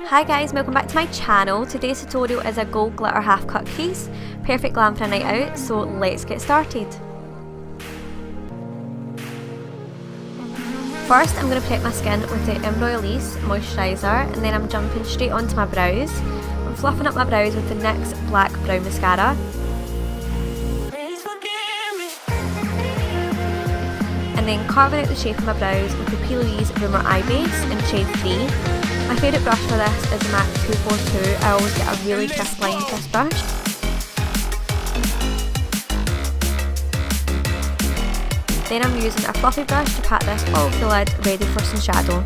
Hi guys, welcome back to my channel. Today's tutorial is a gold glitter half cut crease. Perfect glam for a night out, so let's get started. First I'm going to prep my skin with the Embryolisse moisturiser, and then I'm jumping straight onto my brows. I'm fluffing up my brows with the NYX black brow mascara. And then carving out the shape of my brows with the Plouise rumour eye base in shade 3. My favourite brush for this is the MAC 242. I always get a really crisp line with this brush. Then I'm using a fluffy brush to pat this off the lid, ready for some shadow.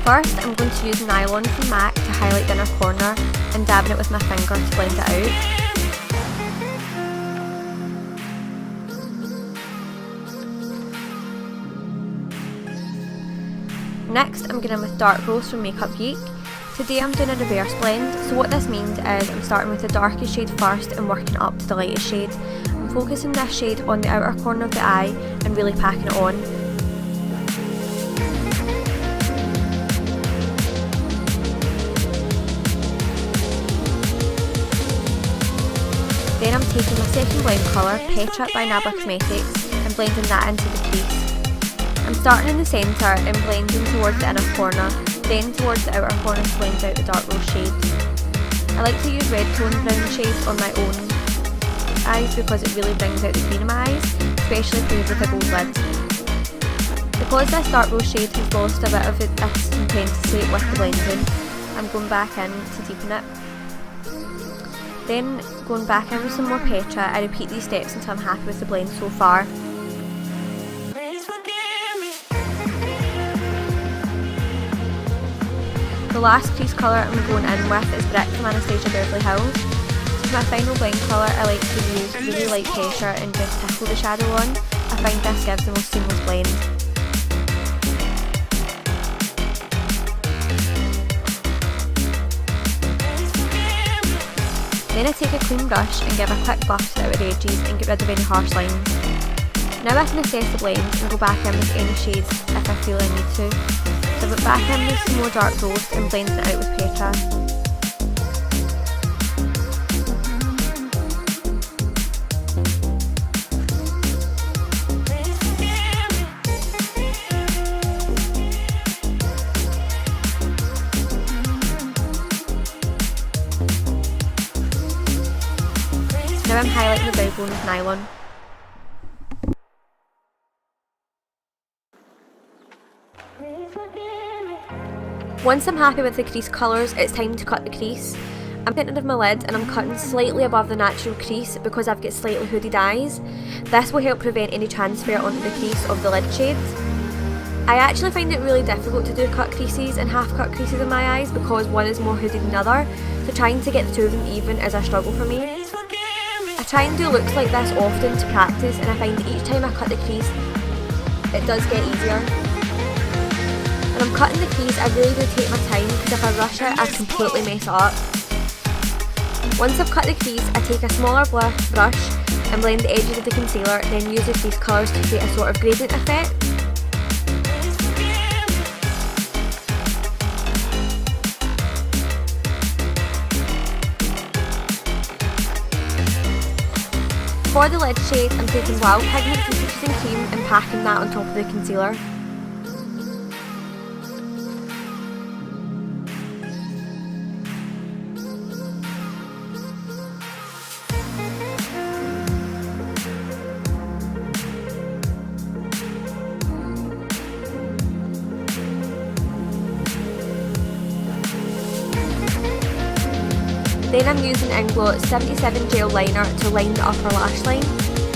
First, I'm going to use nylon from MAC to highlight the inner corner and dabbing it with my finger to blend it out. Next, I'm going in with dark rose from Geek. Today I'm doing a reverse blend, so what this means is I'm starting with the darkest shade first and working up to the lightest shade. I'm focusing this shade on the outer corner of the eye and really packing it on. Then I'm taking my second blend colour, Petra by Nabla and blending that into the crease. I'm starting in the centre and blending towards the inner corner, then towards the outer corner to blend out the dark rose shade. I like to use red tone brown shades on my own eyes because it really brings out the green in my eyes, especially if they're with a gold lid. Because this dark rose shade has lost a bit of its intensity with the blending, I'm going back in to deepen it. Then going back in with some more Petra, I repeat these steps until I'm happy with the blend so far. The last crease colour I'm going in with is Brick from Anastasia Beverly Hills. So for my final blend colour, I like to use really light pressure and just tickle the shadow on. I find this gives the most seamless blend. Then I take a clean brush and give a quick buff to the outer edges and get rid of any harsh lines. Now I can assess the blend and go back in with any shades if I feel I need to. So I went back in with some more dark rose and blending it out with Petra. Now I'm highlighting the brow bone with nylon. Once I'm happy with the crease colours, it's time to cut the crease. I'm getting rid of my lid and I'm cutting slightly above the natural crease because I've got slightly hooded eyes. This will help prevent any transfer onto the crease of the lid shade. I actually find it really difficult to do cut creases and half cut creases in my eyes because one is more hooded than the other, so trying to get the two of them even is a struggle for me. I try and do looks like this often to practice, and I find that each time I cut the crease, it does get easier. When I'm cutting the crease, I really do take my time because if I rush it, I completely mess it up. Once I've cut the crease, I take a smaller brush and blend the edges of the concealer, then use the crease colours to create a sort of gradient effect. For the lid shade, I'm taking Wild Pigment from Crease and Cream and packing that on top of the concealer. Then I'm using Inglot 77 gel liner to line the upper lash line.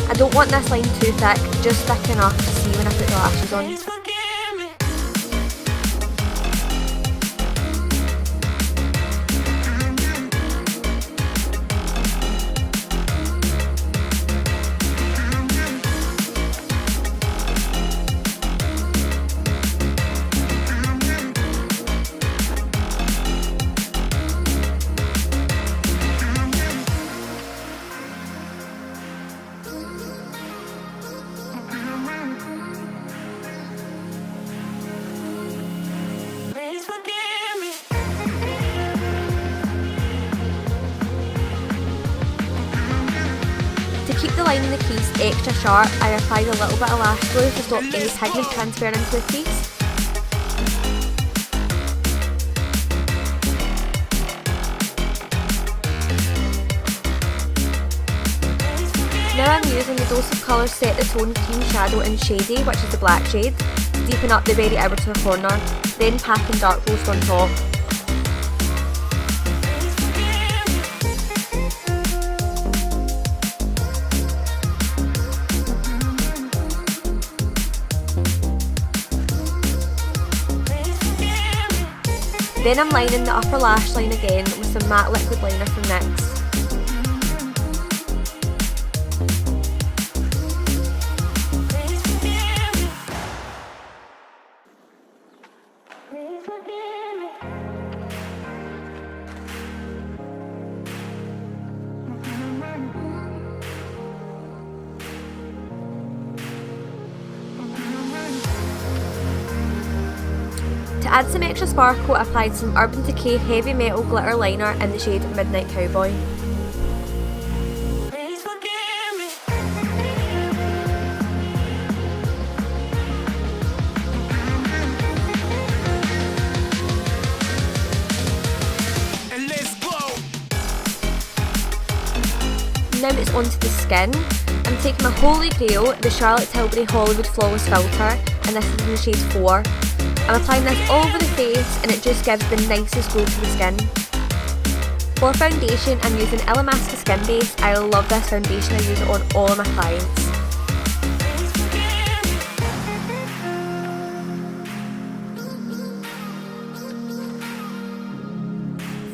I don't want this line too thick, just thick enough to see when I put the lashes on. keep the line in the crease extra sharp, I applied a little bit of lash glue to stop any pigment transferring into the crease. Now I'm using the Dose of Colour Set the Tone Cream Shadow in Shady, which is the black shade, to deepen up the very outer corner, then packing dark roast on top. Then I'm lining the upper lash line again with some matte liquid liner from NYX. To add some extra sparkle, I applied some Urban Decay Heavy Metal Glitter Liner in the shade Midnight Cowboy. Now it's onto the skin. I'm taking my Holy Grail, the Charlotte Tilbury Hollywood Flawless Filter, and this is in the shade 4. I'm applying this all over the face and it just gives the nicest glow to the skin. For foundation, I'm using Illamasqua Skin Base. I love this foundation, I use it on all of my clients.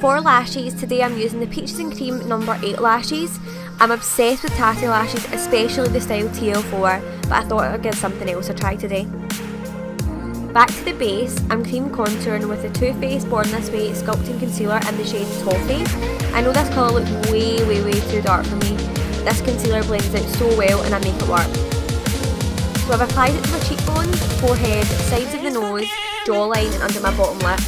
For lashes, today I'm using the Peaches and Cream number 8 lashes. I'm obsessed with tattoo lashes, especially the style TL4, but I thought I'd give something else a try today. Back to the base, I'm cream contouring with the Too Faced Born This Way Sculpting Concealer in the shade Toffee. I know this colour looks way too dark for me. This concealer blends out so well and I make it work. So I've applied it to my cheekbones, forehead, sides of the nose, jawline and under my bottom lip.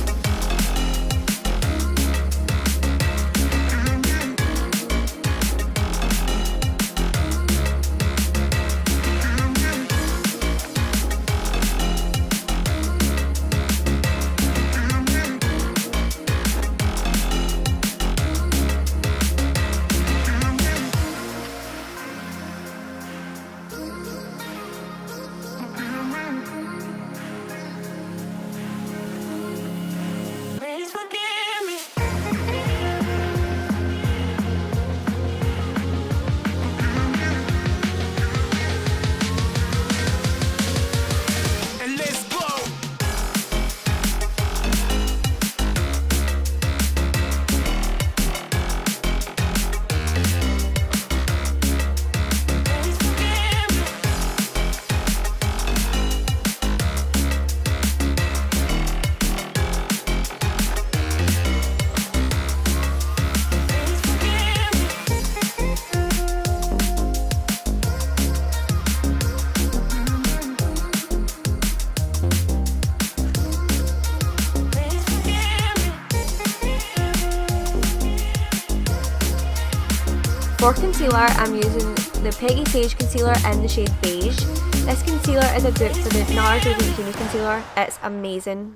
For concealer, I'm using the Peggy Sage concealer in the shade Beige. This concealer is a dupe for the Nars Creamy concealer. It's amazing.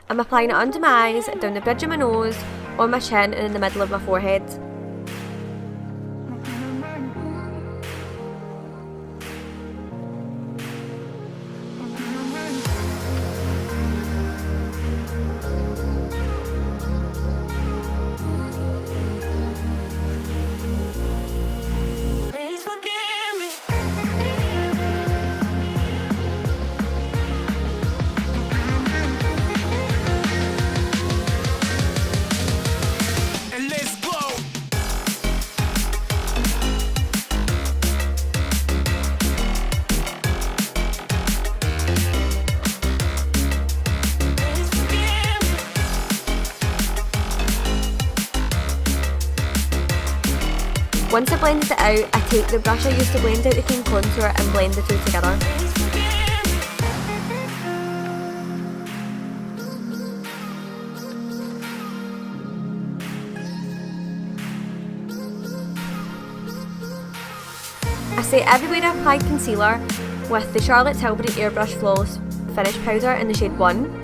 I'm applying it under my eyes, down the bridge of my nose, on my chin and in the middle of my forehead. Once I blended it out, I take the brush I used to blend out the cream contour and blend the two together. I say everywhere I applied concealer with the Charlotte Tilbury Airbrush Flawless Finish Powder in the shade 1.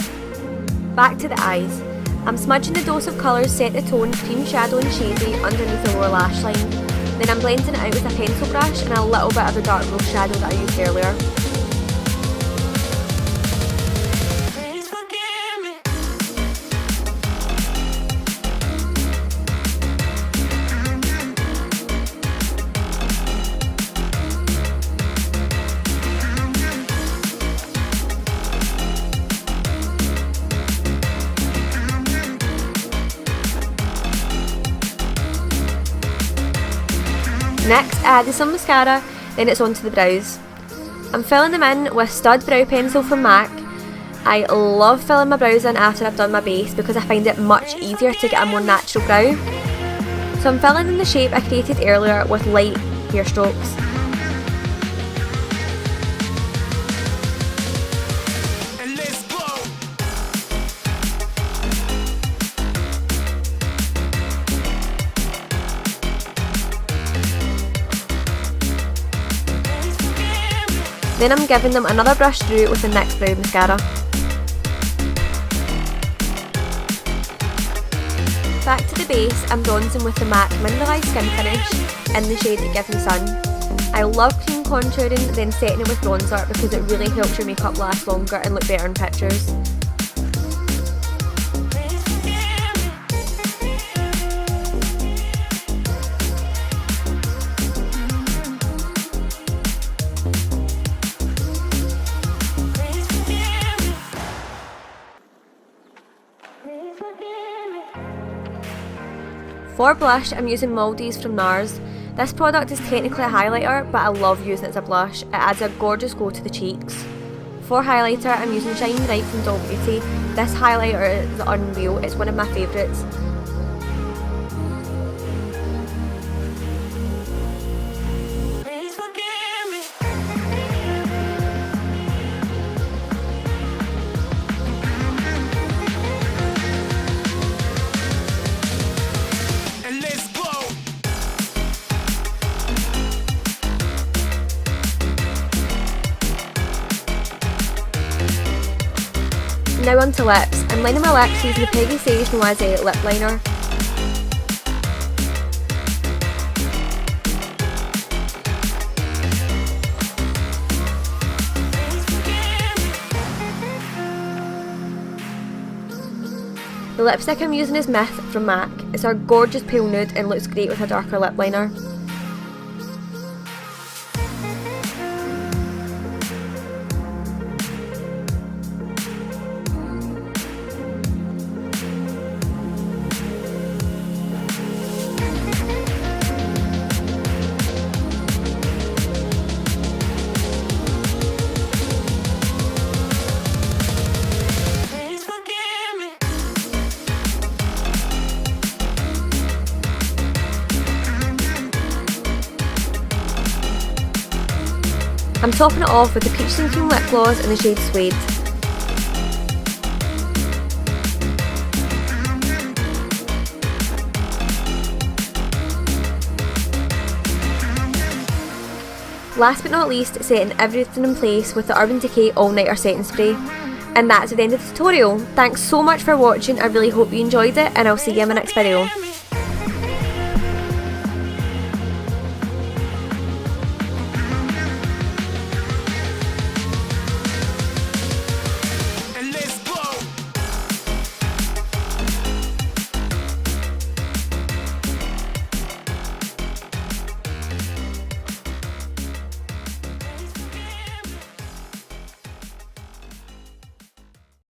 Back to the eyes. I'm smudging the dose of colours set to tone Cream Shadow and Shady underneath the lower lash line. Then I'm blending it out with a pencil brush and a little bit of the dark rose shadow that I used earlier. Next, I added some mascara, then it's onto the brows. I'm filling them in with Stud Brow Pencil from MAC. I love filling my brows in after I've done my base because I find it much easier to get a more natural brow. So I'm filling in the shape I created earlier with light hair strokes. Then I'm giving them another brush through with the NYX Brow Mascara. Back to the base, I'm bronzing with the MAC Mineralize Skin Finish in the shade Give Me Sun. I love cream contouring, then setting it with bronzer because it really helps your makeup last longer and look better in pictures. For blush, I'm using Maldives from Nars. This product is technically a highlighter, but I love using it as a blush. It adds a gorgeous glow to the cheeks. For highlighter, I'm using Shine Bright from Doll Beauty. This highlighter is unreal, it's one of my favourites. Now onto lips. I'm lining my lips using the Peggy Sage Noise lip liner. The lipstick I'm using is Myth from MAC. It's a gorgeous pale nude and looks great with a darker lip liner. I'm topping it off with the Peach and Cream lip gloss in the shade Suede. Last but not least, setting everything in place with the Urban Decay All Nighter Setting Spray. And that's the end of the tutorial. Thanks so much for watching, I really hope you enjoyed it and I'll see you in my next video.